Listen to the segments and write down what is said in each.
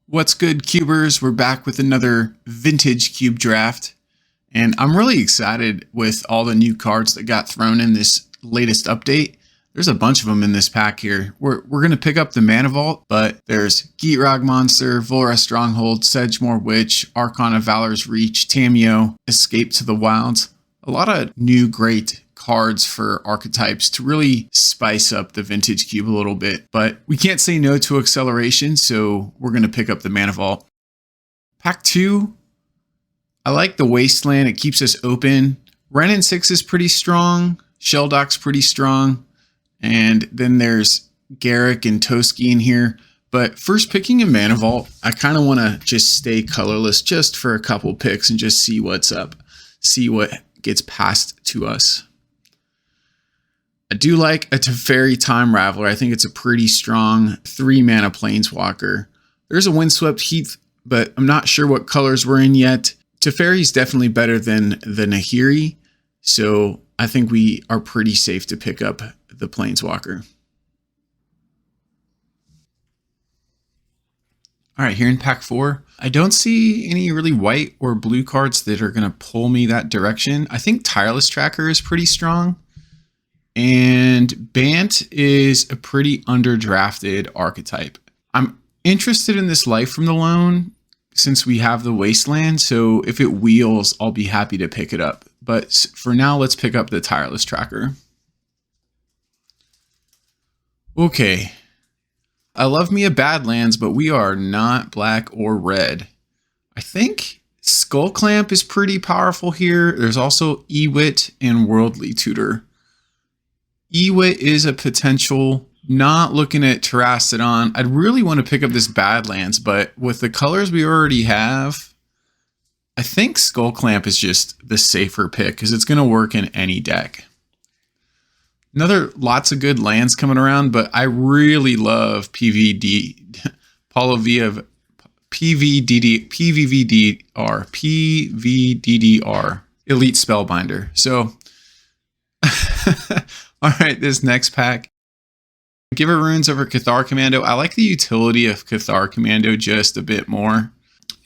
What's good, Cubers? We're back with another vintage cube draft, and I'm really excited with all the new cards that got thrown in this latest update. There's a bunch of them in this pack here. We're going to pick up the Mana Vault, but there's Gitrog Monster, Volra Stronghold, Sedgemoor Witch, Archon of Valor's Reach, Tamiyo, Escape to the Wilds. A lot of new great cards for archetypes to really spice up the vintage cube a little bit, but we can't say no to acceleration, so we're going to pick up the Mana Vault. Pack 2, I like the Wasteland. It keeps us open. Wrenn and 6 is pretty strong. Sheldock's pretty strong. And then there's Garruk and Toski in here. But first, picking a Mana Vault, I kind of want to just stay colorless just for a couple picks and just see what's up. See what gets passed to us. I do like a Teferi Time Raveler. I think it's a pretty strong 3-mana Planeswalker. There's a Windswept Heath, but I'm not sure what colors we're in yet. Teferi's definitely better than the Nahiri, so I think we are pretty safe to pick up the Planeswalker. All right, here in pack 4, I don't see any really white or blue cards that are going to pull me that direction. I think Tireless Tracker is pretty strong. And Bant is a pretty underdrafted archetype. I'm interested in this Life from the Loan since we have the Wasteland, so if it wheels, I'll be happy to pick it up. But for now, let's pick up the Tireless Tracker. Okay. I love me a Badlands, but we are not black or red. I think Skull Clamp is pretty powerful here. There's also Ewit and Worldly Tutor. Ewit is a potential. Not looking at Terracodon. I'd really want to pick up this Badlands, but with the colors we already have, I think Skull Clamp is just the safer pick because it's going to work in any deck. Lots of good lands coming around, but I really love PVDR, Elite Spellbinder. So, all right, this next pack. Giver Runes over Cathar Commando. I like the utility of Cathar Commando just a bit more.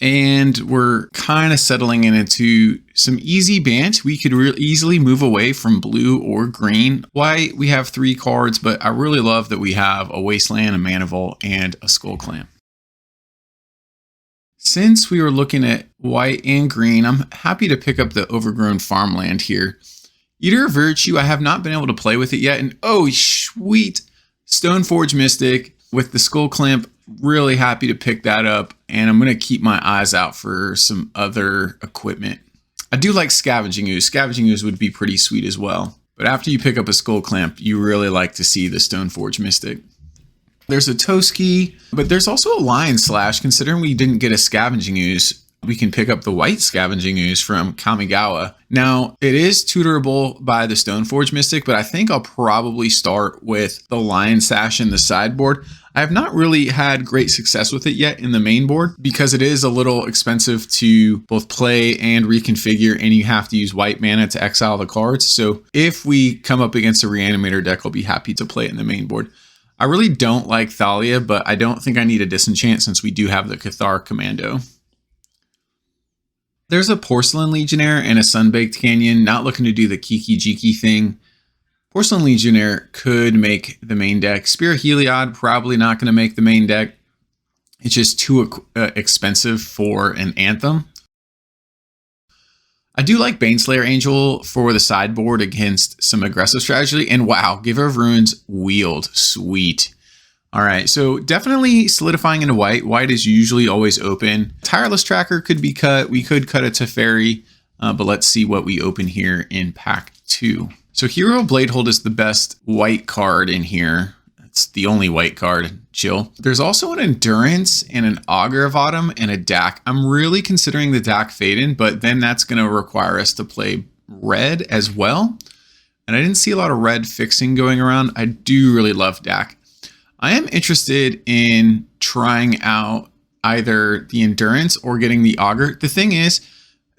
And we're kind of settling into some easy Bant. We could easily move away from blue or green. White, we have 3 cards, but I really love that we have a Wasteland, a Mana Vault, and a Skull Clamp. Since we were looking at white and green, I'm happy to pick up the Overgrown Farmland here. Eater of Virtue, I have not been able to play with it yet. And oh, sweet Stoneforge Mystic with the Skull Clamp. Really happy to pick that up. And I'm going to keep my eyes out for some other equipment. I do like Scavenging Ooze. Scavenging Ooze would be pretty sweet as well. But after you pick up a Skull Clamp, you really like to see the Stoneforge Mystic. There's a Toski, but there's also a Lion Slash. Considering we didn't get a Scavenging Ooze, we can pick up the white Scavenging Ooze from Kamigawa. Now, it is tutorable by the Stoneforge Mystic, but I think I'll probably start with the Lion Sash in the sideboard. I have not really had great success with it yet in the main board because it is a little expensive to both play and reconfigure, and you have to use white mana to exile the cards. So if we come up against a Reanimator deck, I'll be happy to play it in the main board. I really don't like Thalia, but I don't think I need a Disenchant since we do have the Cathar Commando. There's a Porcelain Legionnaire and a Sunbaked Canyon. Not looking to do the Kiki Jiki thing. Porcelain Legionnaire could make the main deck. Spirit Heliod, probably not going to make the main deck. It's just too expensive for an Anthem. I do like Baneslayer Angel for the sideboard against some aggressive strategy. And wow, Giver of Runes wheeled. Sweet. All right, so definitely solidifying into white. White is usually always open. Tireless Tracker could be cut. We could cut a Teferi, but let's see what we open here in pack 2. So Hero Bladehold is the best white card in here. It's the only white card. Chill. There's also an Endurance and an Augur of Autumn and a Dak. I'm really considering the Dak Faden, but then that's going to require us to play red as well. And I didn't see a lot of red fixing going around. I do really love Dak. I am interested in trying out either the Endurance or getting the Augur. The thing is,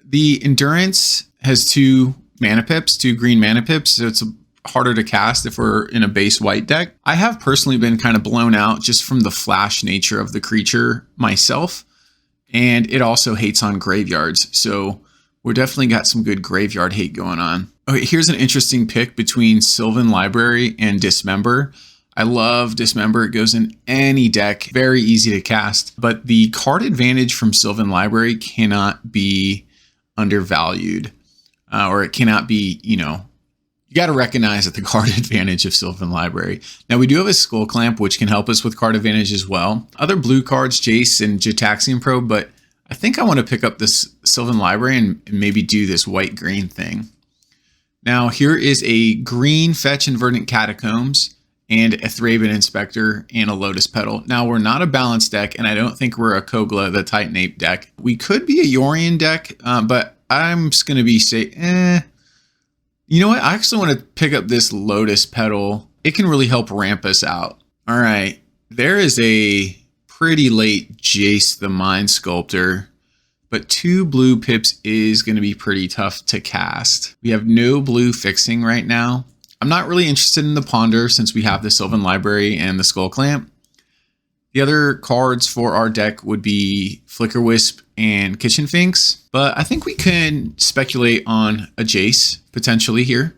the Endurance has 2 mana pips, 2 green mana pips, so it's a harder to cast if we're in a base white deck. I have personally been kind of blown out just from the flash nature of the creature myself, and it also hates on graveyards. So we're definitely got some good graveyard hate going on. Okay, here's an interesting pick between Sylvan Library and Dismember. I love Dismember. It goes in any deck, very easy to cast, but the card advantage from Sylvan Library cannot be undervalued, or it cannot be, you got to recognize that the card advantage of Sylvan Library. Now we do have a Skull Clamp, which can help us with card advantage as well. Other blue cards, Jace and Jitaxian Probe, but I think I want to pick up this Sylvan Library and maybe do this white-green thing. Now here is a green fetch and Verdant Catacombs, and a Thraben Inspector, and a Lotus Petal. Now, we're not a balanced deck, and I don't think we're a Kogla, the Titan Ape deck. We could be a Yorion deck, but I'm just going to be You know what? I actually want to pick up this Lotus Petal. It can really help ramp us out. All right. There is a pretty late Jace the Mind Sculptor, but 2 blue pips is going to be pretty tough to cast. We have no blue fixing right now. I'm not really interested in the Ponder since we have the Sylvan Library and the Skull Clamp. The other cards for our deck would be Flicker Wisp and Kitchen Finks, but I think we can speculate on a Jace potentially here.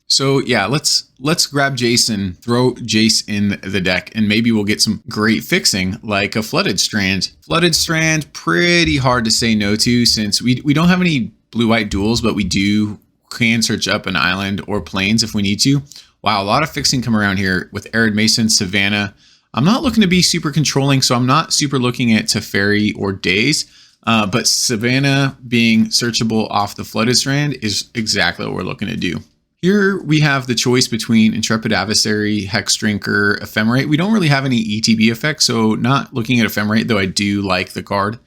So yeah, let's grab Jace and throw Jace in the deck, and maybe we'll get some great fixing like a Flooded Strand. Flooded Strand, pretty hard to say no to since we don't have any blue-white duels, but we can search up an island or plains if we need to. Wow, a lot of fixing come around here with Arid Mason, Savannah. I'm not looking to be super controlling, so I'm not super looking at Teferi or Daze, but Savannah being searchable off the Flooded Strand is exactly what we're looking to do. Here we have the choice between Intrepid Adversary, Hex Drinker, Ephemerate. We don't really have any ETB effects, so not looking at Ephemerate, though I do like the card.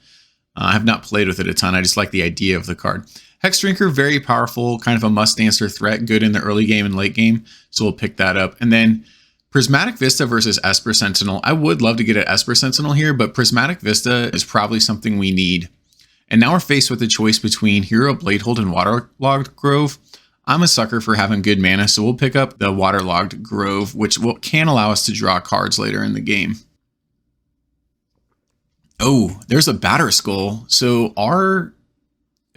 I have not played with it a ton, I just like the idea of the card. Hex Drinker, very powerful, kind of a must-answer threat, good in the early game and late game, so we'll pick that up. And then Prismatic Vista versus Esper Sentinel. I would love to get an Esper Sentinel here, but Prismatic Vista is probably something we need. And now we're faced with a choice between Hero Bladehold and Waterlogged Grove. I'm a sucker for having good mana, so we'll pick up the Waterlogged Grove, which can allow us to draw cards later in the game. Oh, there's a Batterskull. So our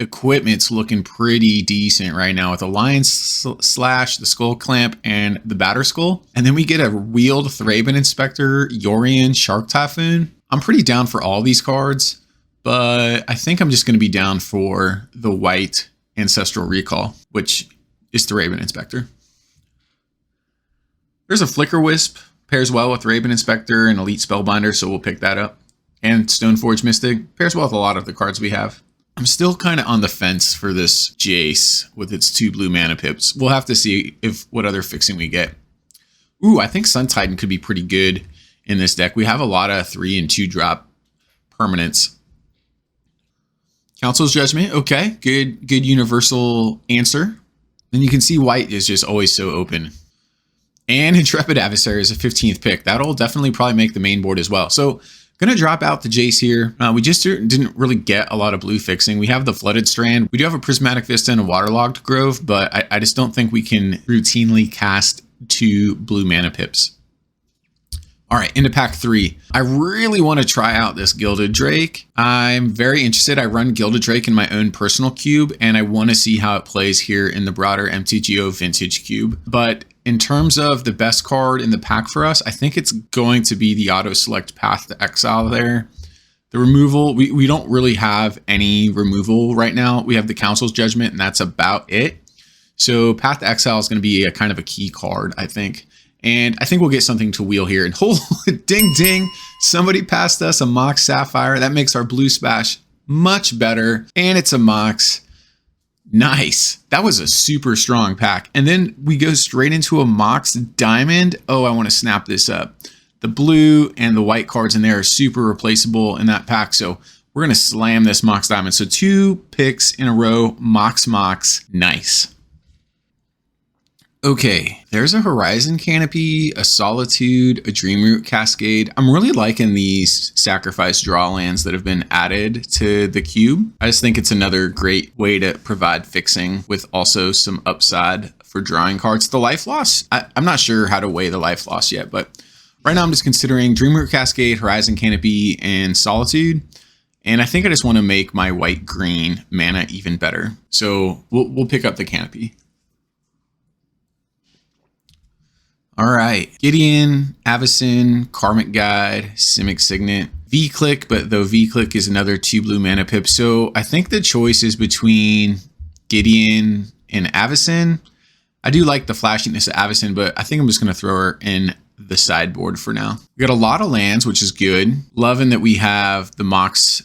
equipment's looking pretty decent right now with the Lion Slash, the Skull Clamp, and the Batterskull. And then we get a wheeled Thraben Inspector, Yorion, Shark Typhoon. I'm pretty down for all these cards, but I think I'm just going to be down for the white Ancestral Recall, which is Thraben Inspector. There's a Flicker Wisp, pairs well with Thraben Inspector and Elite Spellbinder, so we'll pick that up. And Stoneforge Mystic, pairs well with a lot of the cards we have. I'm still kind of on the fence for this Jace with its 2 blue mana pips. We'll have to see what other fixing we get. Ooh, I think Sun Titan could be pretty good in this deck. We have a lot of 3 and 2 drop permanents. Council's Judgment, okay, good universal answer. Then you can see white is just always so open. And Intrepid Adversary is a 15th pick. That'll definitely probably make the main board as well. So gonna drop out the Jace here. We just didn't really get a lot of blue fixing. We have the Flooded Strand. We do have a Prismatic Vista and a Waterlogged Grove, but I just don't think we can routinely cast 2 blue mana pips. All right, into pack 3. I really want to try out this Gilded Drake. I'm very interested. I run Gilded Drake in my own personal cube, and I want to see how it plays here in the broader MTGO Vintage Cube. But in terms of the best card in the pack for us, I think it's going to be the auto select Path to Exile there. The removal, we don't really have any removal right now. We have the Council's Judgment, and that's about it. So Path to Exile is going to be a kind of a key card, I think. And I think we'll get something to wheel here. And ding, ding, somebody passed us a Mox Sapphire. That makes our blue splash much better. And it's a Mox. Nice. That was a super strong pack. And then we go straight into a Mox Diamond. Oh, I want to snap this up. The blue and the white cards in there are super replaceable in that pack. So we're going to slam this Mox Diamond. So 2 picks in a row, Mox. Nice. Okay, there's a Horizon Canopy, a Solitude, a Dreamroot Cascade. I'm really liking these sacrifice draw lands that have been added to the cube. I just think it's another great way to provide fixing with also some upside for drawing cards. The life loss, I'm not sure how to weigh the life loss yet, but right now I'm just considering Dreamroot Cascade, Horizon Canopy, and Solitude. And I think I just want to make my white-green mana even better. So we'll pick up the Canopy. All right, Gideon, Avacyn, Karmic Guide, Simic Signet, V-Click, but though V-Click is another 2 blue mana pip. So I think the choice is between Gideon and Avacyn. I do like the flashiness of Avacyn, but I think I'm just going to throw her in the sideboard for now. We got a lot of lands, which is good. Loving that we have the Mox,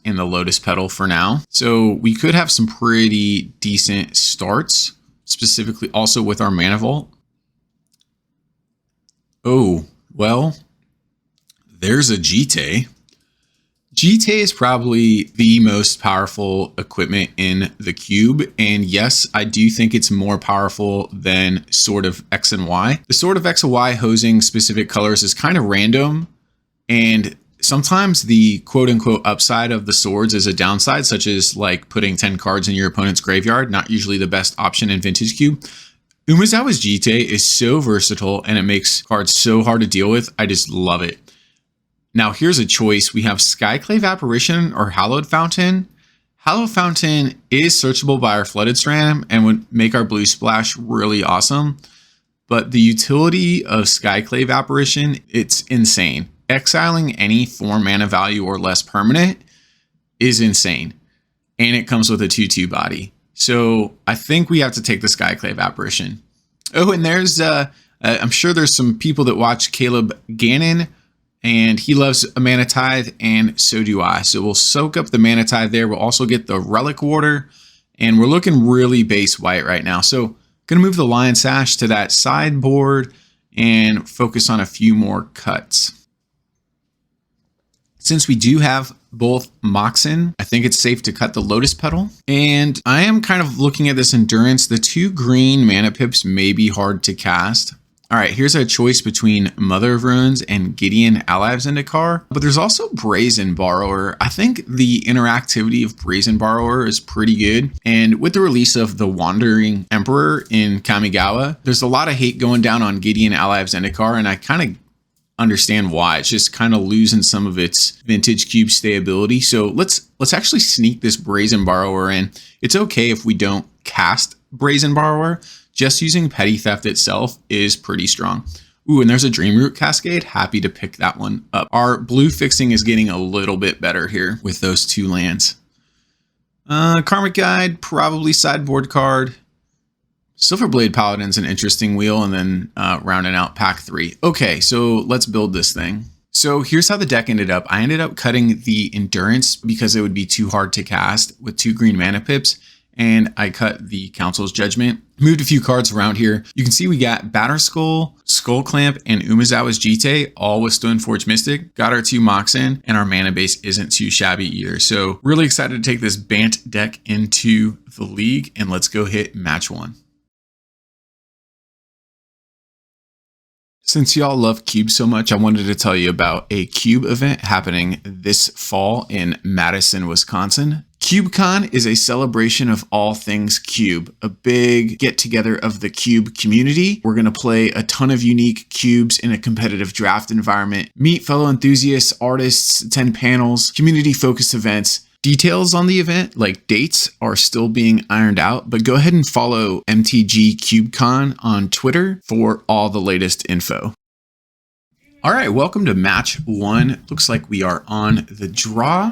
and the Lotus Petal for now. So we could have some pretty decent starts, specifically also with our Mana Vault. Oh, well, there's a Jitte. Jitte is probably the most powerful equipment in the cube. And yes, I do think it's more powerful than Sword of X and Y. The Sword of X and Y hosing specific colors is kind of random. And sometimes the quote unquote upside of the swords is a downside, such as like putting 10 cards in your opponent's graveyard. Not usually the best option in Vintage Cube. Umezawa's Jitte is so versatile and it makes cards so hard to deal with. I just love it. Now here's a choice. We have Skyclave Apparition or Hallowed Fountain. Hallowed Fountain is searchable by our Flooded Strand and would make our blue splash really awesome. But the utility of Skyclave Apparition, it's insane. Exiling any 4 mana value or less permanent is insane. And it comes with a 2/2 body. So I think we have to take the Skyclave Apparition. Oh, and there's, I'm sure there's some people that watch Caleb Gannon, and he loves a Mana Tithe, and so do I. So we'll soak up the Mana Tithe there. We'll also get the Relic Warder, and we're looking really base white right now. So gonna move the Lion Sash to that sideboard and focus on a few more cuts. Since we do have both Moxen, I think it's safe to cut the Lotus Petal. And I am kind of looking at this Endurance. The 2 green mana pips may be hard to cast. All right, here's a choice between Mother of Runes and Gideon Ally of Zendikar. But there's also Brazen Borrower. I think the interactivity of Brazen Borrower is pretty good. And with the release of the Wandering Emperor in Kamigawa, there's a lot of hate going down on Gideon Ally of Zendikar, and I kind of understand why. It's just kind of losing some of its Vintage Cube stability. So let's actually sneak this Brazen Borrower in. It's okay if we don't cast Brazen Borrower. Just using Petty Theft itself is pretty strong. Ooh, and there's a Dreamroot Cascade. Happy to pick that one up. Our blue fixing is getting a little bit better here with those 2 lands. Karmic Guide, probably sideboard card. Silverblade Paladin's an interesting wheel, and then rounding out pack 3. Okay, so let's build this thing. So here's how the deck ended up. I ended up cutting the Endurance because it would be too hard to cast with 2 green mana pips, and I cut the Council's Judgment. Moved a few cards around here. You can see we got Batterskull, Skull Clamp, and Umezawa's Jitte, all with Stoneforge Mystic. Got our 2 Moxen, and our mana base isn't too shabby either. So really excited to take this Bant deck into the league, and let's go hit match 1. Since y'all love Cube so much, I wanted to tell you about a Cube event happening this fall in Madison, Wisconsin. CUBECON is a celebration of all things Cube, a big get together of the Cube community. We're going to play a ton of unique cubes in a competitive draft environment, meet fellow enthusiasts, artists, attend panels, community focused events. Details on the event, like dates, are still being ironed out, but go ahead and follow MTG CubeCon on Twitter for all the latest info. All right, welcome to match 1. Looks like we are on the draw.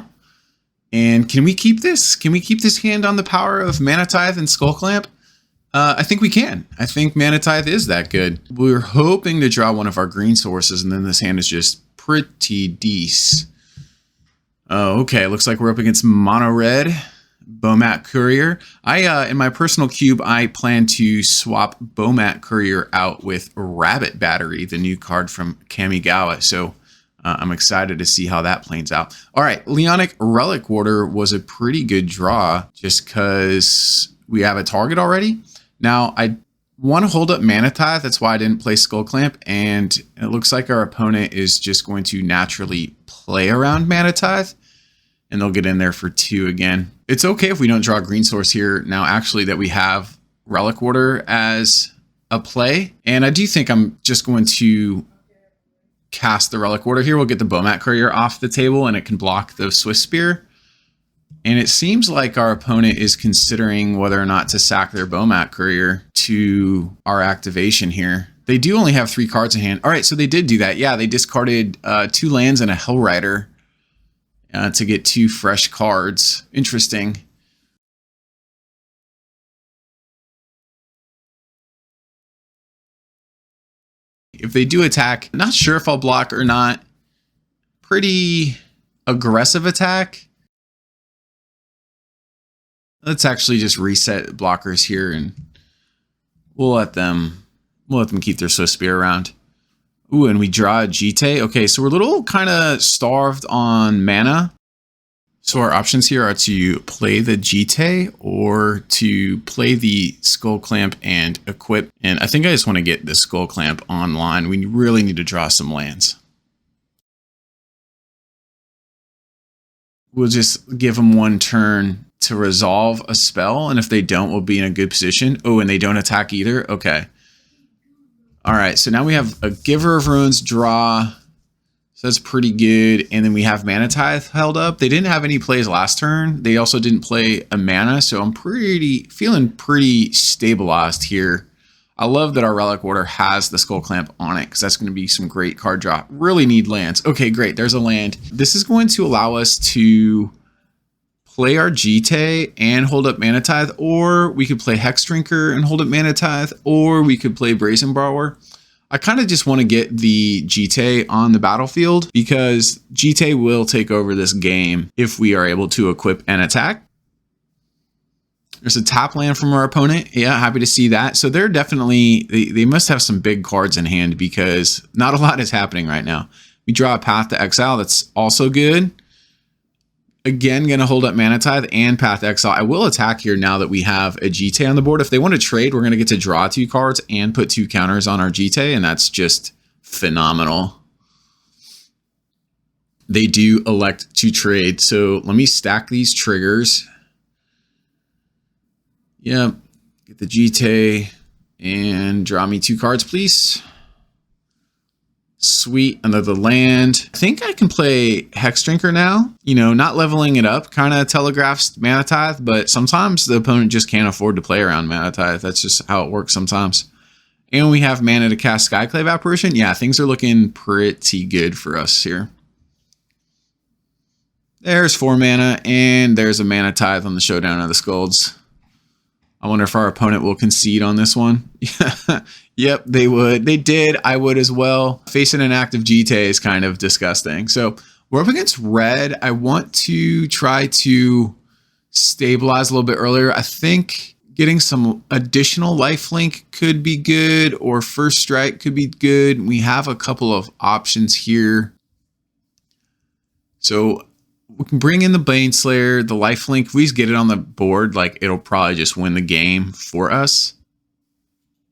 And can we keep this? Can we keep this hand on the power of Mana Tithe and Skull Clamp? I think we can. I think Mana Tithe is that good. We're hoping to draw one of our green sources, and then this hand is just pretty decent. Oh, okay. Looks like we're up against Mono Red, Bomat Courier. In my personal cube, I plan to swap Bomat Courier out with Rabbit Battery, the new card from Kamigawa. So I'm excited to see how that plays out. All right, Leonic Relic Warder was a pretty good draw just because we have a target already. Now, I want to hold up Mana Tithe. That's why I didn't play Skull Clamp. And it looks like our opponent is just going to naturally play around Mana Tithe. And they'll get in there for 2 again. It's okay if we don't draw green source here now, actually, that we have Relic Order as a play. And I do think I'm just going to cast the Relic Order here. We'll get the Bomat Courier off the table and it can block the Swift Spear. And it seems like our opponent is considering whether or not to sack their Bomat Courier to our activation here. They do only have 3 cards in hand. All right, so they did do that. Yeah, they discarded 2 lands and a Hellrider to get 2 fresh cards. Interesting. If they do attack, not sure if I'll block or not. Pretty aggressive attack. Let's actually just reset blockers here and we'll let them keep their Swift Spear around. Ooh, and we draw a Jitte. Okay, so we're a little kind of starved on mana. So our options here are to play the Jitte or to play the Skull Clamp and equip. And I think I just want to get the Skull Clamp online. We really need to draw some lands. We'll just give them 1 turn to resolve a spell. And if they don't, we'll be in a good position. Oh, and they don't attack either. Okay. All right, so now we have a Giver of Runes draw. So that's pretty good. And then we have Mana Tithe held up. They didn't have any plays last turn. They also didn't play a mana. So I'm feeling pretty stabilized here. I love that our Relic Order has the Skull Clamp on it because that's going to be some great card draw. Really need lands. Okay, great. There's a land. This is going to allow us to play our Jitte and hold up Mana Tithe, or we could play Hex Drinker and hold up Mana Tithe, or we could play Brazen Borrower. I kind of just want to get the Jitte on the battlefield because Jitte will take over this game if we are able to equip and attack. There's a tap land from our opponent. Yeah, happy to see that. So they're definitely, they must have some big cards in hand because not a lot is happening right now. We draw a Path to Exile. That's also good. Again, going to hold up Mana Tithe and Path to Exile. I will attack here now that we have a Jitte on the board. If they want to trade, we're going to get to draw 2 cards and put 2 counters on our Jitte, and that's just phenomenal. They do elect to trade. So let me stack these triggers. Yep. Get the Jitte and draw me 2 cards, please. Sweet, another land. I think I can play Hex Drinker now. You know, not leveling it up kind of telegraphs Mana Tithe, but sometimes the opponent just can't afford to play around Mana Tithe. That's just how it works sometimes. And we have mana to cast Skyclave Apparition. Yeah, things are looking pretty good for us here. There's 4 mana, and there's a Mana Tithe on the Showdown of the Skulls. I wonder if our opponent will concede on this one. Yep, they would. They did. I would as well. Facing an active Jitte is kind of disgusting. So we're up against red. I want to try to stabilize a little bit earlier. I think getting some additional lifelink could be good, or first strike could be good. We have a couple of options here. So we can bring in the Baneslayer, the lifelink. If we just get it on the board, like it'll probably just win the game for us.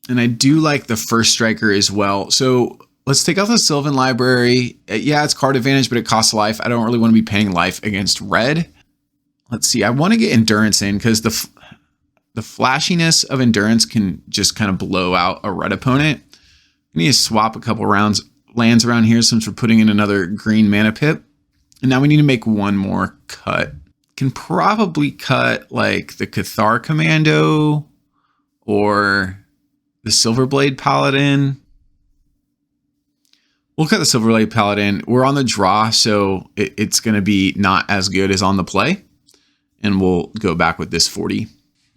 And I do like the first striker as well. So let's take out the Sylvan Library. Yeah, it's card advantage, but it costs life. I don't really want to be paying life against red. Let's see. I want to get Endurance in because the flashiness of Endurance can just kind of blow out a red opponent. I need to swap a couple lands around here since we're putting in another green mana pip. And now we need to make one more cut. Can probably cut like the Cathar Commando or the Silverblade Paladin. We'll cut the Silverblade Paladin. We're on the draw, so it's going to be not as good as on the play. And we'll go back with this 40.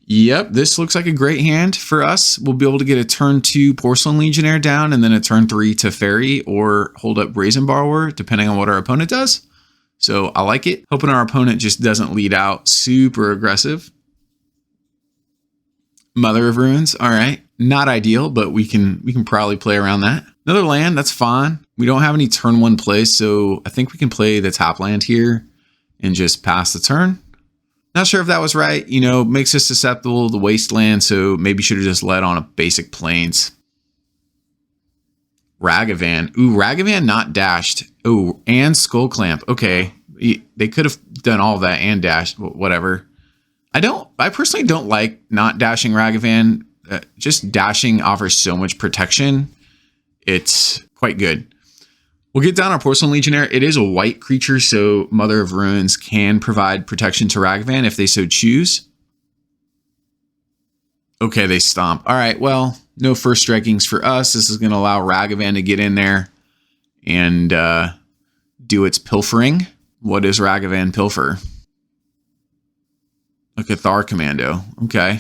Yep, this looks like a great hand for us. We'll be able to get a turn 2 Porcelain Legionnaire down and then a turn 3 Teferi or hold up Brazen Borrower, depending on what our opponent does. So I like it. Hoping our opponent just doesn't lead out super aggressive. Mother of Runes. All right. Not ideal, but we can probably play around that. Another land, that's fine. We don't have any turn 1 plays, so I think we can play the top land here and just pass the turn. Not sure if that was right. You know, makes us susceptible to the wasteland, so maybe should have just led on a basic plains. Ragavan. Ooh, Ragavan not dashed. Ooh, and Skull Clamp. Okay. They could have done all that and dashed, whatever. I personally don't like not dashing Ragavan. Just dashing offers so much protection. It's quite good. We'll get down our Porcelain Legionnaire. It is a white creature, so Mother of Ruins can provide protection to Ragavan if they so choose. Okay, they stomp. All right, well, no first strikings for us. This is going to allow Ragavan to get in there and do its pilfering. What is Ragavan pilfer? A Cathar Commando. Okay.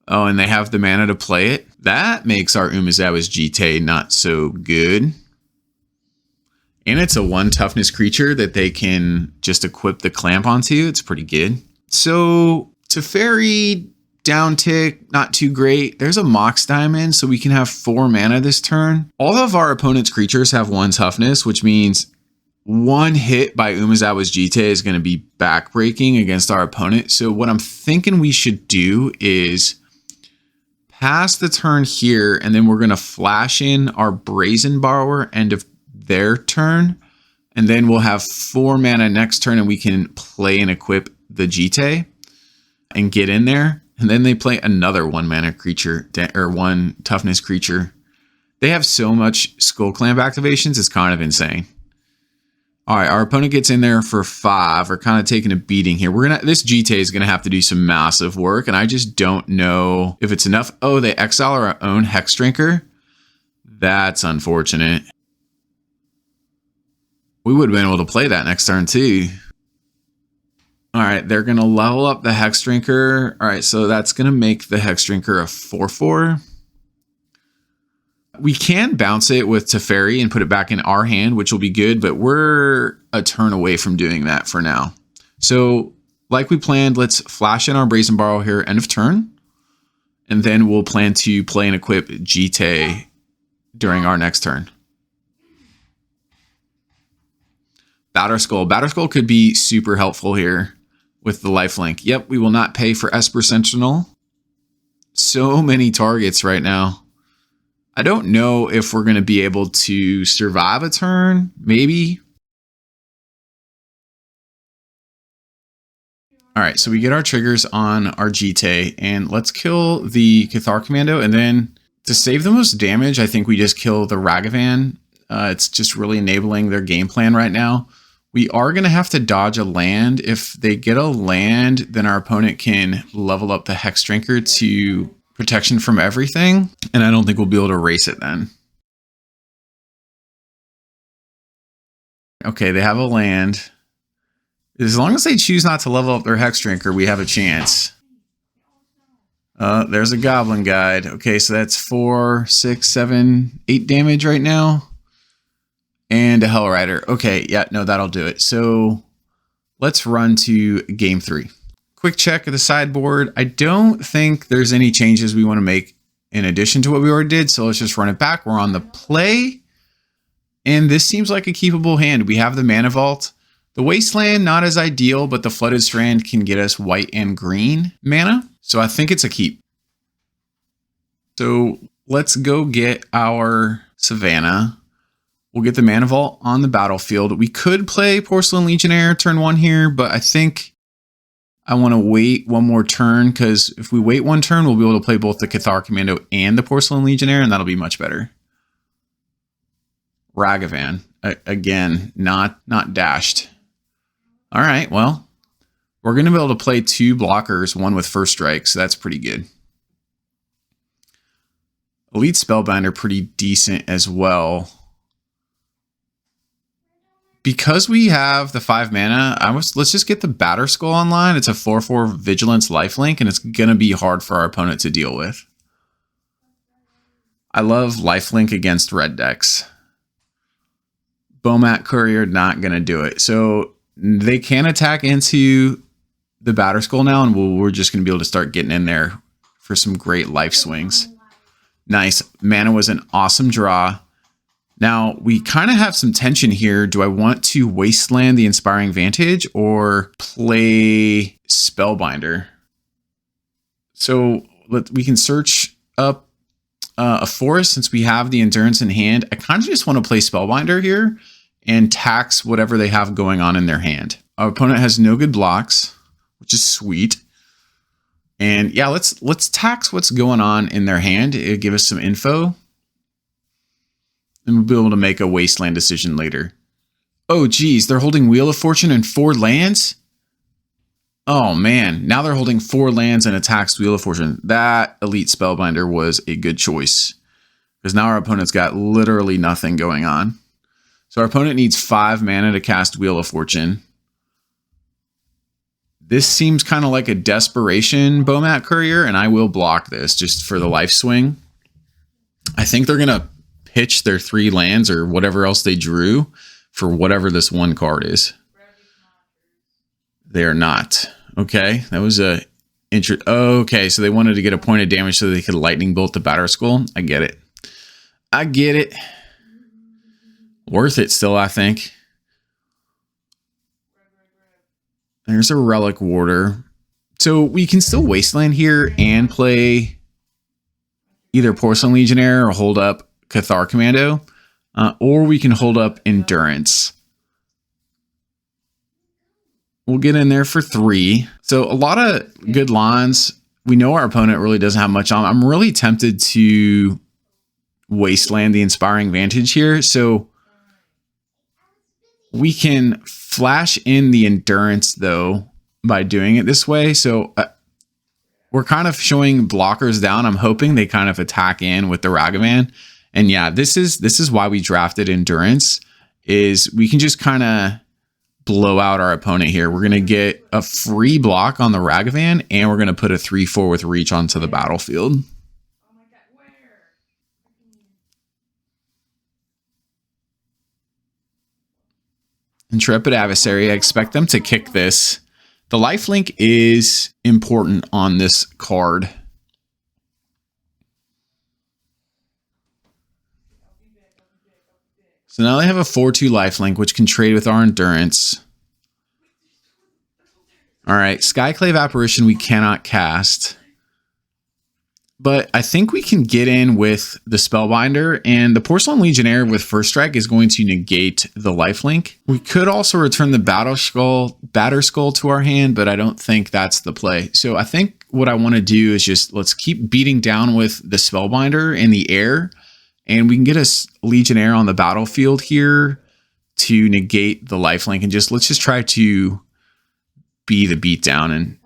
Oh, and they have the mana to play it. That makes our Umezawa's Jitte not so good. And it's a 1 toughness creature that they can just equip the clamp onto. It's pretty good. So Teferi, down tick, not too great. There's a Mox Diamond, so we can have 4 mana this turn. All of our opponent's creatures have 1 toughness, which means 1 hit by Umezawa's Jitte is going to be backbreaking against our opponent. So what I'm thinking we should do is pass the turn here, and then we're going to flash in our Brazen Borrower end of their turn, and then we'll have 4 mana next turn, and we can play and equip the Jitte and get in there. And then they play another 1 mana creature or 1 toughness creature. They have so much Skull Clamp activations, it's kind of insane. All right, our opponent gets in there for 5. We're kind of taking a beating here. This Jitte is gonna have to do some massive work, and I just don't know if it's enough. Oh, they exile our own Hex Drinker. That's unfortunate. We would have been able to play that next turn too. All right, they're gonna level up the Hex Drinker. All right, so that's gonna make the Hex Drinker a 4/4. We can bounce it with Teferi and put it back in our hand, which will be good, but we're a turn away from doing that for now. So like we planned, let's flash in our Brazen Borrow here end of turn. And then we'll plan to play and equip Jitte during our next turn. Batterskull. Batterskull could be super helpful here with the lifelink. Yep, we will not pay for Esper Sentinel. So many targets right now. I don't know if we're going to be able to survive a turn. Maybe. All right, so we get our triggers on our Jitte, and let's kill the Cathar Commando. And then to save the most damage, I think we just kill the Ragavan. It's just really enabling their game plan right now. We are going to have to dodge a land. If they get a land, then our opponent can level up the Hex Drinker to protection from everything, and I don't think we'll be able to erase it then. Okay, they have a land. As long as they choose not to level up their Hex Drinker, we have a chance. There's a Goblin Guide. Okay, so that's 4, 6, 7, 8 damage right now. And a Hell Rider. Okay, yeah, no, that'll do it. So let's run to game 3. Quick check of the sideboard. I don't think there's any changes we want to make in addition to what we already did. So let's just run it back. We're on the play. And this seems like a keepable hand. We have the Mana Vault. The Wasteland, not as ideal, but the Flooded Strand can get us white and green mana. So I think it's a keep. So let's go get our Savannah. We'll get the Mana Vault on the battlefield. We could play Porcelain Legionnaire turn 1 here, but I think I want to wait 1 more turn, because if we wait 1 turn, we'll be able to play both the Cathar Commando and the Porcelain Legionnaire, and that'll be much better. Ragavan. Again, not dashed. All right, well, we're going to be able to play 2 blockers, 1 with first strike, so that's pretty good. Elite Spellbinder, pretty decent as well. Because we have the 5 mana, let's just get the Batterskull online. It's a 4/4 Vigilance lifelink, and it's going to be hard for our opponent to deal with. I love lifelink against red decks. Bomat Courier, not going to do it. So they can attack into the Batterskull now, and we're just going to be able to start getting in there for some great life swings. Nice. Mana was an awesome draw. Now, we kind of have some tension here. Do I want to wasteland the Inspiring Vantage or play Spellbinder? So we can search up a forest since we have the Endurance in hand. I kind of just want to play Spellbinder here and tax whatever they have going on in their hand. Our opponent has no good blocks, which is sweet. And yeah, let's tax what's going on in their hand. It'll give us some info. And we'll be able to make a wasteland decision later. Oh, geez, they're holding Wheel of Fortune and 4 lands? Oh, man. Now they're holding 4 lands and attacks Wheel of Fortune. That Elite Spellbinder was a good choice. Because now our opponent's got literally nothing going on. So our opponent needs 5 mana to cast Wheel of Fortune. This seems kind of like a desperation Bomat Courier, and I will block this just for the life swing. I think they're going to pitch their 3 lands or whatever else they drew for whatever this one card is. They are not. Okay, that was a okay, so they wanted to get a point of damage so they could lightning bolt the Batterskull. I get it. I get it. Worth it still, I think. There's a Relic Warder. So we can still wasteland here and play either Porcelain Legionnaire or hold up Cathar Commando, or we can hold up Endurance. We'll get in there for 3. So a lot of good lines. We know our opponent really doesn't have much on. I'm really tempted to wasteland the Inspiring Vantage here. So we can flash in the Endurance, though, by doing it this way. So we're kind of showing blockers down. I'm hoping they kind of attack in with the Ragavan. And yeah, this is why we drafted Endurance, is we can just kind of blow out our opponent here. We're going to get a free block on the Ragavan, and we're going to put a 3/4 with reach onto the battlefield. Intrepid Adversary, I expect them to kick this. The lifelink is important on this card. So now they have a 4/2 lifelink, which can trade with our Endurance. All right, Skyclave Apparition we cannot cast. But I think we can get in with the Spellbinder, and the Porcelain Legionnaire with First Strike is going to negate the lifelink. We could also return the Batterskull to our hand, but I don't think that's the play. So I think what I want to do is just let's keep beating down with the Spellbinder in the air, and we can get a Legionnaire on the battlefield here to negate the lifelink, and let's just try to be the beatdown and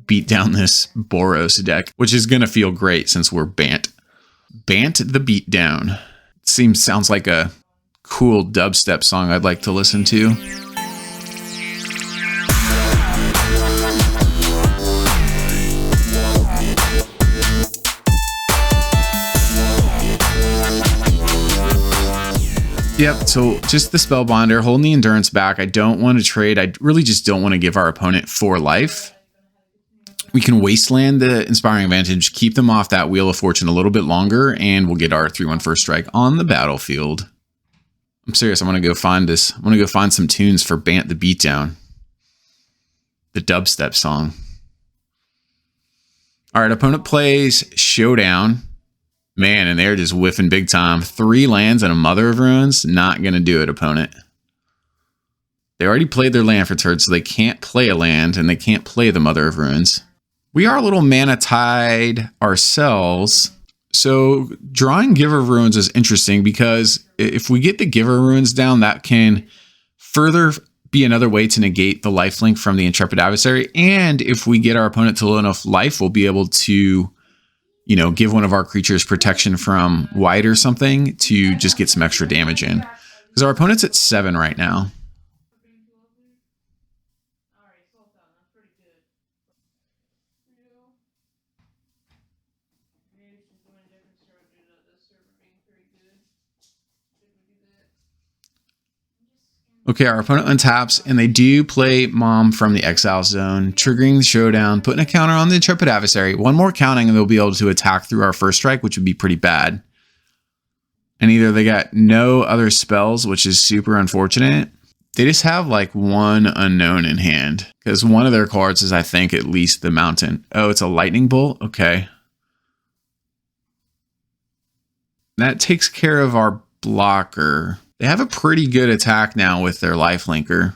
beat down this Boros deck, which is going to feel great since we're Bant. Bant the Beatdown. Sounds like a cool dubstep song I'd like to listen to. Yep, so just the Spellbinder, holding the Endurance back. I don't want to trade. I really just don't want to give our opponent 4 life. We can wasteland the Inspiring Vantage, keep them off that Wheel of Fortune a little bit longer, and we'll get our 3/1 First Strike on the battlefield. I'm serious. I'm going to go find this. I'm going to go find some tunes for Bant the Beatdown. The dubstep song. All right, opponent plays Showdown. Man, and they're just whiffing big time. 3 lands and a Mother of Ruins. Not going to do it, opponent. They already played their land for turn, so they can't play a land, and they can't play the Mother of Ruins. We are a little mana tied ourselves. So drawing Giver of Ruins is interesting because if we get the Giver of Ruins down, that can further be another way to negate the lifelink from the Intrepid Adversary. And if we get our opponent to low enough life, we'll be able to, you know, give one of our creatures protection from white or something to just get some extra damage in. Because our opponent's at 7 right now. Okay, our opponent untaps, and they do play Mom from the Exile Zone, triggering the Showdown, putting a counter on the Intrepid Adversary. One more counting, and they'll be able to attack through our First Strike, which would be pretty bad. And either they got no other spells, which is super unfortunate. They just have like one unknown in hand. Because one of their cards is, I think, at least the mountain. Oh, it's a lightning bolt? Okay. That takes care of our blocker. They have a pretty good attack now with their lifelinker.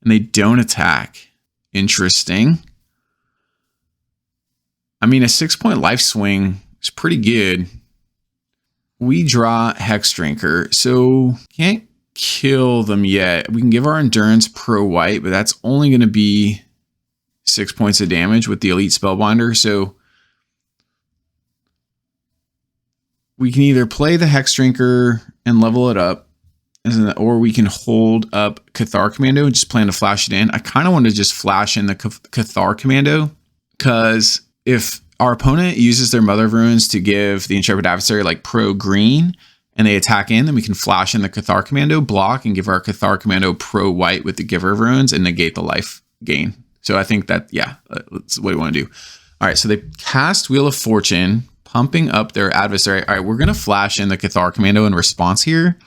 And they don't attack. Interesting. I mean, a 6-point life swing is pretty good. We draw Hex Drinker, so can't kill them yet. We can give our endurance pro white, but that's only going to be 6 points of damage with the Elite Spellbinder. So we can either play the Hex Drinker and level it up, or we can hold up Cathar Commando and just plan to flash it in. I kind of want to just flash in the Cathar Commando, because if our opponent uses their Mother of Runes to give the Intrepid Adversary like pro green and they attack in, then we can flash in the Cathar Commando, block, and give our Cathar Commando pro white with the Giver of Runes and negate the life gain. So I think that, yeah, that's what we want to do. All right, so they cast Wheel of Fortune, pumping up their adversary. All right, we're going to flash in the Cathar Commando in response here.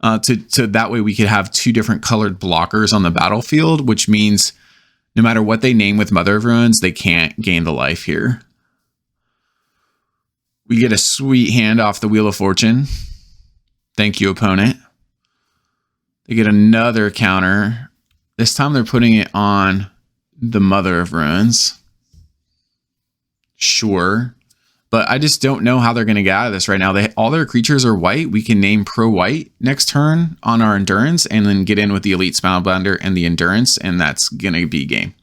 To that way we could have two different colored blockers on the battlefield, which means no matter what they name with Mother of Runes, they can't gain the life here. We get a sweet hand off the Wheel of Fortune. Thank you, opponent. They get another counter. This time they're putting it on the Mother of Runes. Sure. But I just don't know how they're going to get out of this right now. All their creatures are white. We can name pro white next turn on our endurance and then get in with the Elite Spellbinder and the endurance, and that's going to be game.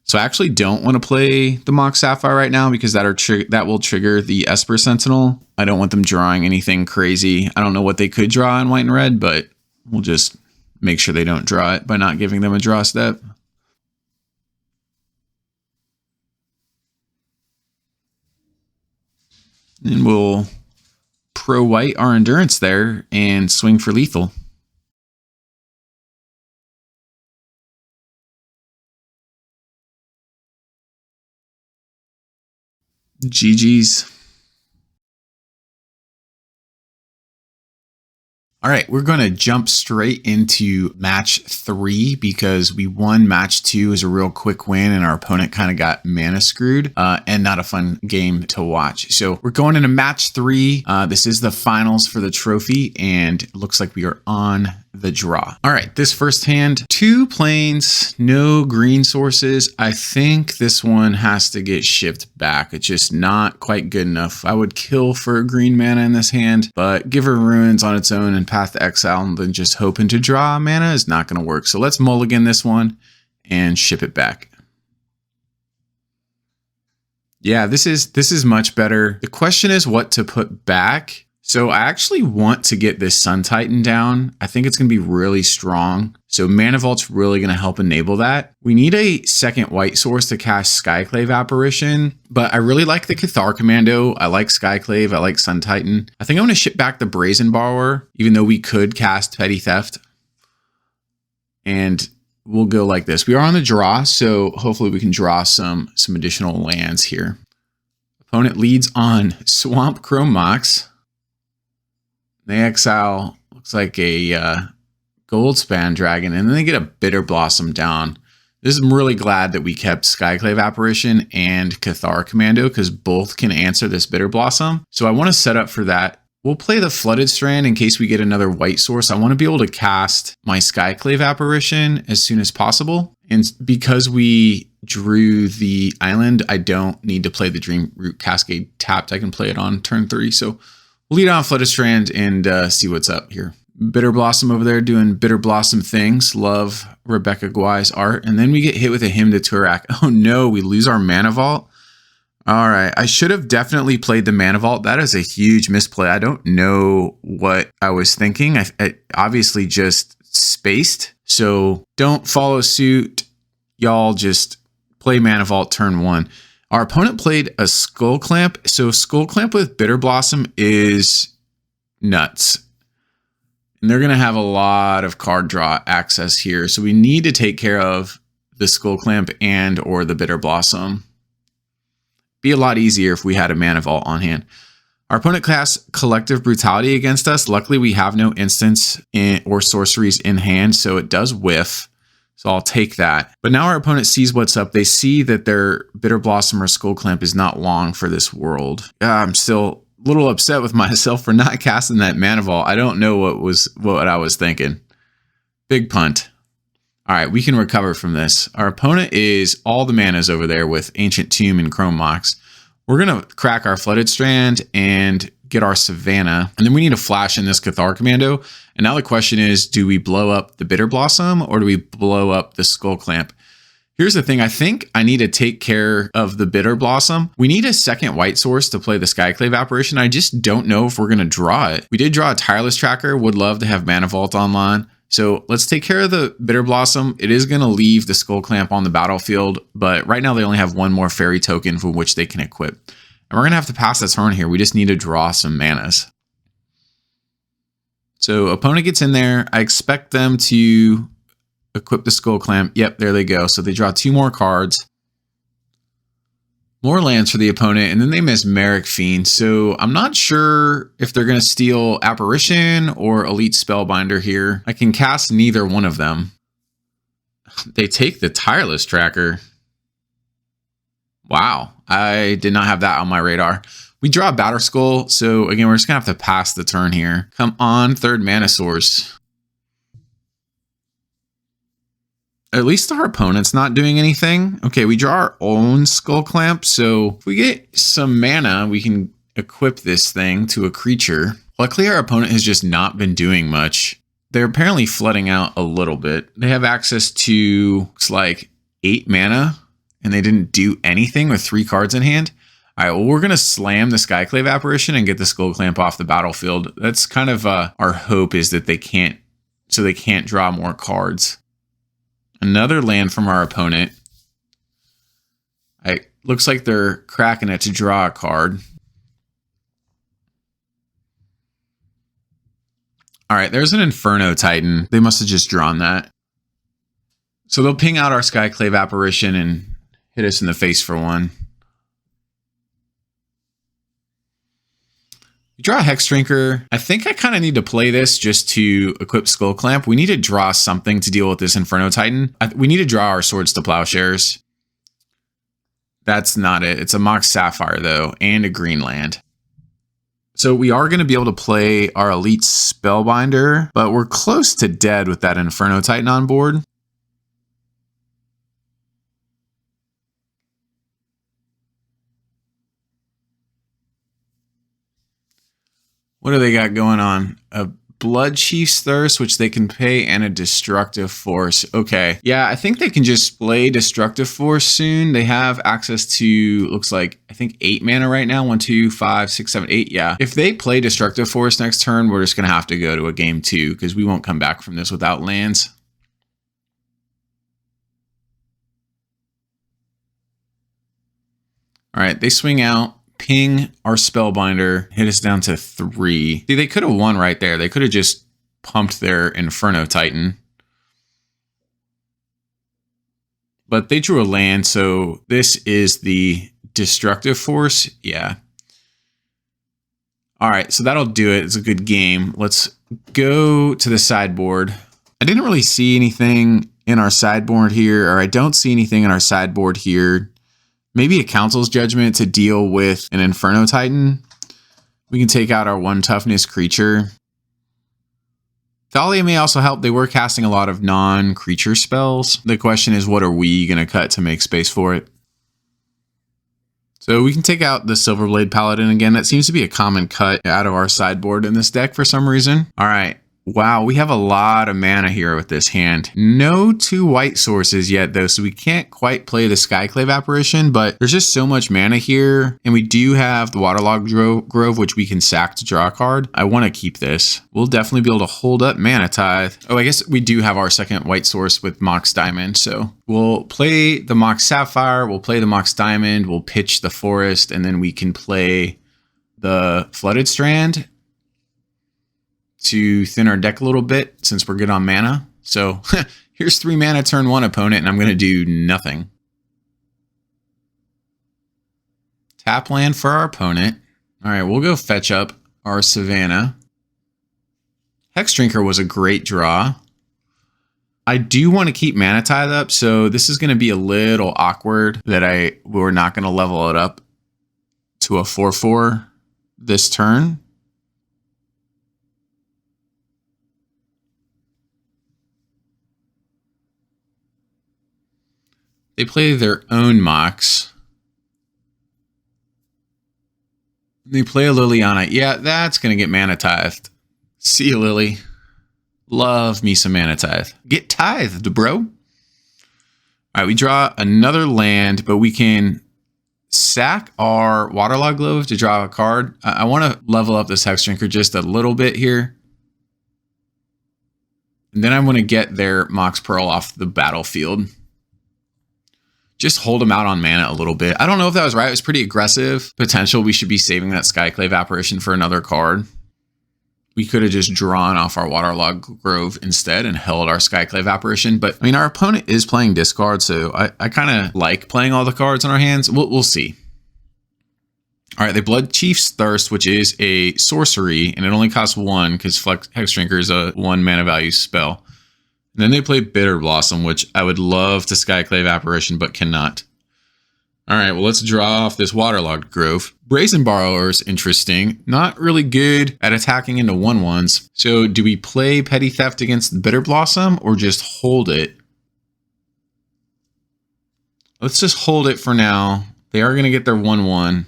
So I actually don't want to play the Mox Sapphire right now because that will trigger the Esper Sentinel. I don't want them drawing anything crazy. I don't know what they could draw in white and red, but we'll just make sure they don't draw it by not giving them a draw step. And we'll pro white our endurance there and swing for lethal. GG's. All right, we're going to jump straight into match 3 because we won match 2 as a real quick win and our opponent kind of got mana screwed and not a fun game to watch. So we're going into match 3. This is the finals for the trophy and it looks like we are on the draw. All right, this first hand, 2 planes, no green sources. I think this one has to get shipped back. It's just not quite good enough. I would kill for a green mana in this hand, but Giver of Runes on its own and Path to Exile and then just hoping to draw mana is not going to work. So let's mulligan this one and ship it back. Yeah, this is much better. The question is what to put back. So I actually want to get this Sun Titan down. I think it's going to be really strong. So Mana Vault's really going to help enable that. We need a second white source to cast Skyclave Apparition, but I really like the Cathar Commando. I like Skyclave. I like Sun Titan. I think I'm going to ship back the Brazen Borrower, even though we could cast Petty Theft. And we'll go like this. We are on the draw, so hopefully we can draw some additional lands here. Opponent leads on Swamp Chrome Mox. They exile, looks like a Goldspan Dragon, and then they get a Bitter Blossom down. I'm really glad that we kept Skyclave Apparition and Cathar Commando because both can answer this Bitter Blossom. So I want to set up for that. We'll play the Flooded Strand in case we get another white source. I want to be able to cast my Skyclave Apparition as soon as possible. And because we drew the island, I don't need to play the Dreamroot Cascade tapped. I can play it on turn 3. So we'll lead on Flooded Strand and see what's up here. Bitter Blossom over there doing Bitter Blossom things. Love Rebecca Guai's art. And then we get hit with a Hymn to Turak. Oh no, we lose our Mana Vault. All right, I should have definitely played the Mana Vault. That is a huge misplay. I don't know what I was thinking. I obviously just spaced. So don't follow suit. Y'all just play Mana Vault turn 1. Our opponent played a Skull Clamp. So Skull Clamp with Bitter Blossom is nuts. And they're going to have a lot of card draw access here. So we need to take care of the Skull Clamp and or the Bitter Blossom. Be a lot easier if we had a Mana Vault on hand. Our opponent cast Collective Brutality against us. Luckily, we have no instants or sorceries in hand, so it does whiff. So I'll take that. But now our opponent sees what's up. They see that their Bitter Blossom or Skull Clamp is not long for this world. I'm still a little upset with myself for not casting that Mana Vault. I don't know what I was thinking. Big punt. All right, we can recover from this. Our opponent is all the manas over there with Ancient Tomb and Chrome Mox. We're going to crack our Flooded Strand and get our Savannah. And then we need to flash in this Cathar Commando. And now the question is, do we blow up the Bitter Blossom or do we blow up the Skull Clamp? Here's the thing. I think I need to take care of the Bitter Blossom. We need a second white source to play the Skyclave Apparition. I just don't know if we're going to draw it. We did draw a Tireless Tracker. Would love to have Mana Vault online. So let's take care of the Bitter Blossom. It is going to leave the Skull Clamp on the battlefield, but right now they only have one more fairy token for which they can equip. And we're going to have to pass the turn here. We just need to draw some manas. So opponent gets in there. I expect them to equip the Skull Clamp. Yep, there they go. So they draw 2 more cards. More lands for the opponent, and then they miss Merrick Fiend. So I'm not sure if they're going to steal Apparition or Elite Spellbinder here. I can cast neither one of them. They take the Tireless Tracker. Wow, I did not have that on my radar. We draw a Batter Skull, so again, we're just going to have to pass the turn here. Come on, third mana source. At least our opponent's not doing anything. Okay, we draw our own Skull Clamp, so if we get some mana, we can equip this thing to a creature. Luckily, our opponent has just not been doing much. They're apparently flooding out a little bit. They have access to, looks like, 8 mana, and they didn't do anything with 3 cards in hand. All right, well, we're going to slam the Skyclave Apparition and get the Skull Clamp off the battlefield. That's kind of our hope, is that they can't draw more cards. Another land from our opponent. Looks like they're cracking it to draw a card. All right, there's an Inferno Titan. They must have just drawn that. So they'll ping out our Skyclave Apparition and hit us in the face for 1. We draw a Hex Drinker. I think I kind of need to play this just to equip Skull Clamp. We need to draw something to deal with this Inferno Titan. We need to draw our Swords to Plowshares. That's not it. It's a Mox Sapphire, though, and a green land. So we are going to be able to play our Elite Spellbinder, but we're close to dead with that Inferno Titan on board. What do they got going on? A Blood Chief's Thirst, which they can pay, and a Destructive Force. Okay. Yeah, I think they can just play Destructive Force soon. They have access to, looks like, I think 8 mana right now. 1, 2, 5, 6, 7, 8. Yeah. If they play Destructive Force next turn, we're just going to have to go to a game 2 because we won't come back from this without lands. All right, they swing out. Ping our Spellbinder, hit us down to 3. See, they could have won right there. They could have just pumped their Inferno Titan. But they drew a land, so this is the Destructive Force. Yeah. All right, so that'll do it. It's a good game. Let's go to the sideboard. I didn't really see anything in our sideboard here, or I don't see anything in our sideboard here. Maybe a Council's Judgment to deal with an Inferno Titan. We can take out our 1 toughness creature. Thalia may also help. They were casting a lot of non-creature spells. The question is, what are we going to cut to make space for it? So we can take out the Silverblade Paladin again. That seems to be a common cut out of our sideboard in this deck for some reason. All right. Wow, we have a lot of mana here with this hand. No 2 white sources yet, though, so we can't quite play the Skyclave Apparition, but there's just so much mana here, and we do have the Waterlogged Grove, which we can sack to draw a card. I want to keep this. We'll definitely be able to hold up Mana Tithe. Oh, I guess we do have our second white source with Mox Diamond, so we'll play the Mox Sapphire, we'll play the Mox Diamond, we'll pitch the Forest, and then we can play the Flooded Strand to thin our deck a little bit since we're good on mana. So here's 3 mana turn 1 opponent, and I'm going to do nothing. Tap land for our opponent. All right, we'll go fetch up our Savannah. Hex Drinker was a great draw. I do want to keep Mana Tithe up, so this is going to be a little awkward that we're not going to level it up to a 4/4 this turn. They play their own Mox. They play a Liliana. Yeah, that's going to get Mana Tithed. See you, Lily. Love me some Mana Tithe. Get tithed, bro. All right, we draw another land, but we can sack our Waterlogged Glove to draw a card. I want to level up this Hex Drinker just a little bit here. And then I want to get their Mox Pearl off the battlefield. Just hold them out on mana a little bit. I don't know if that was right. It was pretty aggressive. Potential we should be saving that Skyclave Apparition for another card. We could have just drawn off our Waterlogged Grove instead and held our Skyclave Apparition. But I mean, our opponent is playing discard, so I kind of like playing all the cards in our hands. We'll see. All right, they Blood Chief's Thirst, which is a sorcery, and it only costs 1 because Hex Drinker is a 1 mana value spell. And then they play Bitter Blossom, which I would love to Skyclave Apparition, but cannot. All right, well, let's draw off this Waterlogged Grove. Brazen Borrower is interesting. Not really good at attacking into 1/1s. So do we play Petty Theft against Bitter Blossom or just hold it? Let's just hold it for now. They are going to get their 1/1.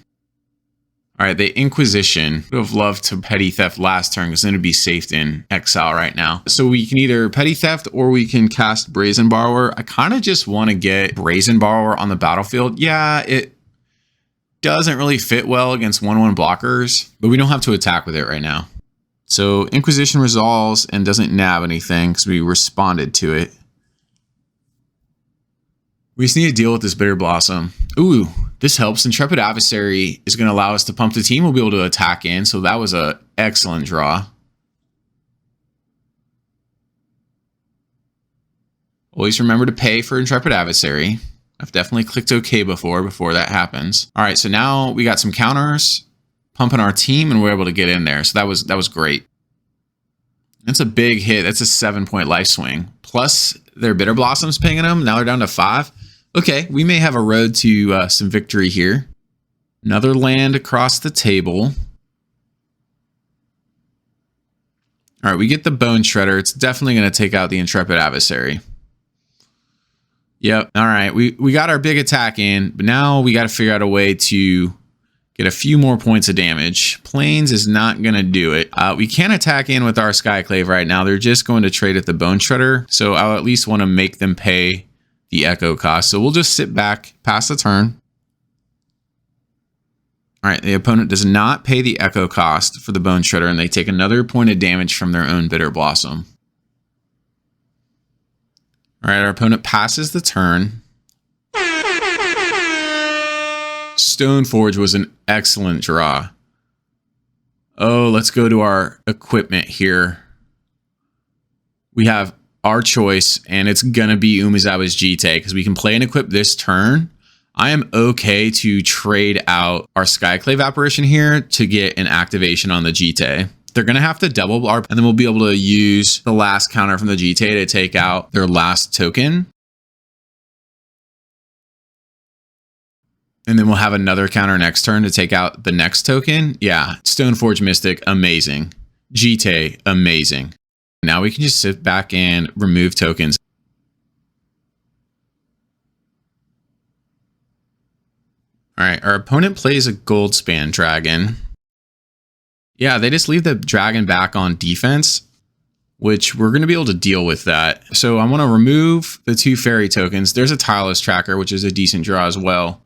All right, they Inquisition. Would have loved to Petty Theft last turn because then it'd be safe in exile right now. So we can either Petty Theft or we can cast Brazen Borrower. I kind of just want to get Brazen Borrower on the battlefield. Yeah, it doesn't really fit well against 1/1 blockers, but we don't have to attack with it right now. So Inquisition resolves and doesn't nab anything because we responded to it. We just need to deal with this Bitter Blossom. Ooh, this helps. Intrepid Adversary is going to allow us to pump the team. We'll be able to attack in. So that was an excellent draw. Always remember to pay for Intrepid Adversary. I've definitely clicked OK before that happens. All right, so now we got some counters pumping our team and we're able to get in there. So that was great. That's a big hit. That's a 7-point life swing. Plus their Bitter Blossoms pinging them. Now they're down to 5. Okay, we may have a road to some victory here. Another land across the table. All right, we get the Bone Shredder. It's definitely going to take out the Intrepid Adversary. Yep. All right, we got our big attack in, but now we got to figure out a way to get a few more points of damage. Plains is not going to do it. We can't attack in with our Skyclave right now. They're just going to trade at the Bone Shredder, so I'll at least want to make them pay the Echo cost. So we'll just sit back, pass the turn. All right, the opponent does not pay the Echo cost for the Bone Shredder, and they take another point of damage from their own Bitter Blossom. All right, our opponent passes the turn. Stoneforge was an excellent draw. Oh, let's go to our equipment here. We have our choice, and it's going to be Umezawa's Jitte because we can play and equip this turn. I am okay to trade out our Skyclave Apparition here to get an activation on the Jitte. They're going to have to double our, and then we'll be able to use the last counter from the Jitte to take out their last token. And then we'll have another counter next turn to take out the next token. Yeah, Stoneforge Mystic, amazing. Jitte, amazing. Now we can just sit back and remove tokens. All right, our opponent plays a Goldspan Dragon. Yeah, they just leave the dragon back on defense, which we're going to be able to deal with that. So I want to remove the 2 fairy tokens. There's a Tireless Tracker, which is a decent draw as well.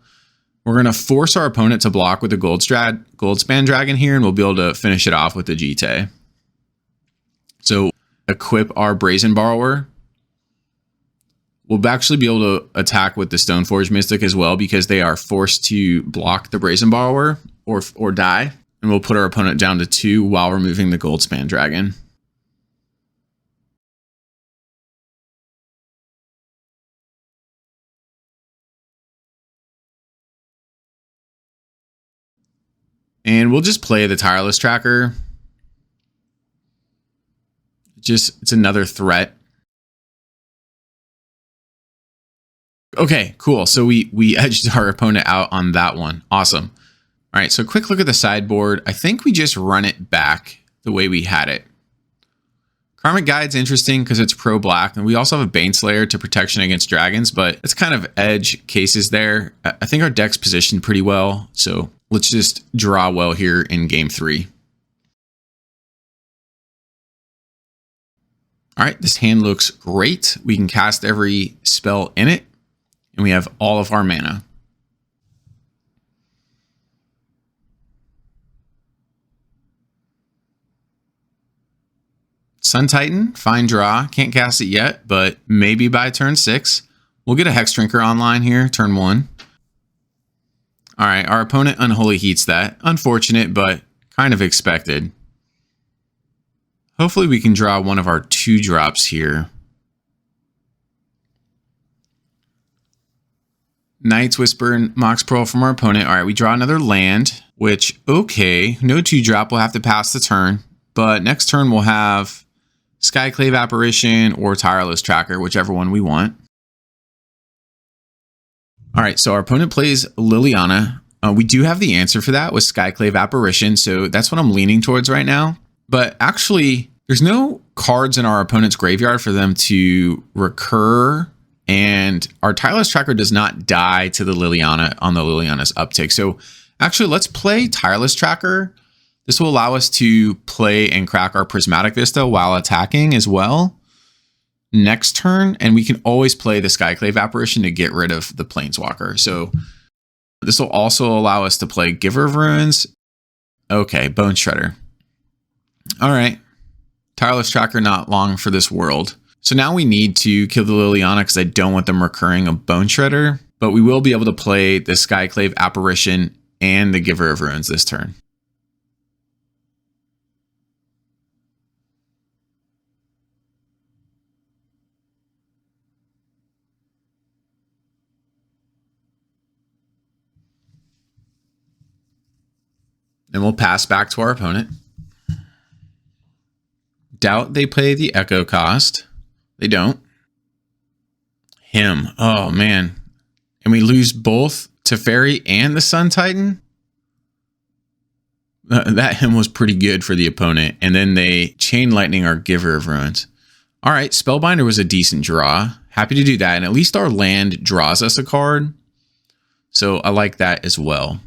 We're going to force our opponent to block with the Goldspan Dragon here, and we'll be able to finish it off with the Jitte. So equip our Brazen Borrower. We'll actually be able to attack with the Stoneforge Mystic as well because they are forced to block the Brazen Borrower or die. And we'll put our opponent down to 2 while removing the Goldspan Dragon. And we'll just play the tireless tracker. It's another threat. Okay, cool. So we edged our opponent out on that one. Awesome. All right, so quick look at the sideboard. I think we just run it back the way we had it. Karmic Guide's interesting because it's pro-black, and we also have a Baneslayer to protection against dragons, but it's kind of edge cases there. I think our deck's positioned pretty well, so let's just draw well here in game 3. All right, this hand looks great. We can cast every spell in it, and we have all of our mana. Sun Titan, fine draw. Can't cast it yet, but maybe by turn 6. We'll get a Hex Drinker online here, turn 1. All right, our opponent Unholy Heats that. Unfortunate, but kind of expected. Hopefully we can draw one of our 2-drops here. Night's Whisper and Mox Pearl from our opponent. All right, we draw another land, which, okay, no 2-drop. We'll have to pass the turn. But next turn we'll have Skyclave Apparition or Tireless Tracker, whichever one we want. All right, so our opponent plays Liliana. We do have the answer for that with Skyclave Apparition, so that's what I'm leaning towards right now. But actually, there's no cards in our opponent's graveyard for them to recur, and our Tireless Tracker does not die to the Liliana on the Liliana's uptick. So actually, let's play Tireless Tracker. This will allow us to play and crack our Prismatic Vista while attacking as well next turn, and we can always play the Skyclave Apparition to get rid of the Planeswalker. So this will also allow us to play Giver of Ruins. Okay, Bone Shredder. All right, Tireless Tracker not long for this world. So now we need to kill the Liliana because I don't want them recurring a Bone Shredder, but we will be able to play the Skyclave Apparition and the Giver of Ruins this turn. Then we'll pass back to our opponent. Doubt they play the Echo Cost. They don't. Him. Oh, man. And we lose both Teferi and the Sun Titan? That him was pretty good for the opponent. And then they Chain Lightning our Giver of Ruins. All right, Spellbinder was a decent draw. Happy to do that. And at least our land draws us a card. So I like that as well.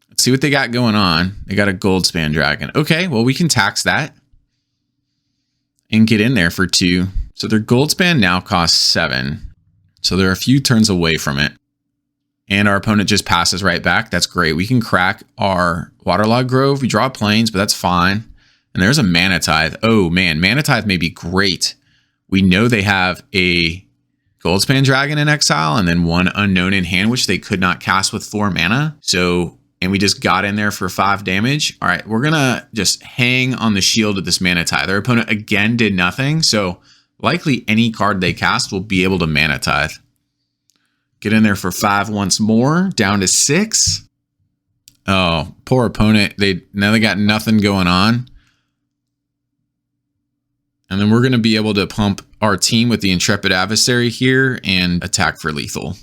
Let's see what they got going on. They got a Goldspan Dragon. Okay, well, we can tax that and get in there for 2. So their Goldspan now costs 7. So they're a few turns away from it. And our opponent just passes right back. That's great. We can crack our Waterlogged Grove. We draw Plains, but that's fine. And there's a Mana Tithe. Oh, man, Mana Tithe may be great. We know they have a Goldspan Dragon in exile and then 1 unknown in hand, which they could not cast with 4 mana. So... and we just got in there for 5 damage. All right, we're going to just hang on the shield of this Mana Tithe. Their opponent, again, did nothing. So likely any card they cast will be able to Mana Tithe. Get in there for 5 once more. Down to 6. Oh, poor opponent. Now they got nothing going on. And then we're going to be able to pump our team with the Intrepid Adversary here and attack for lethal.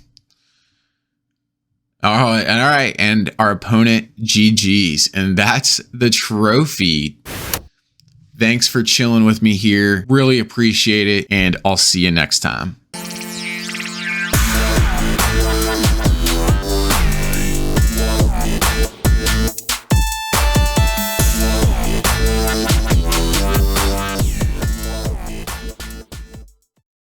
All right, and our opponent GG's, and that's the trophy. Thanks for chilling with me here. Really appreciate it, and I'll see you next time.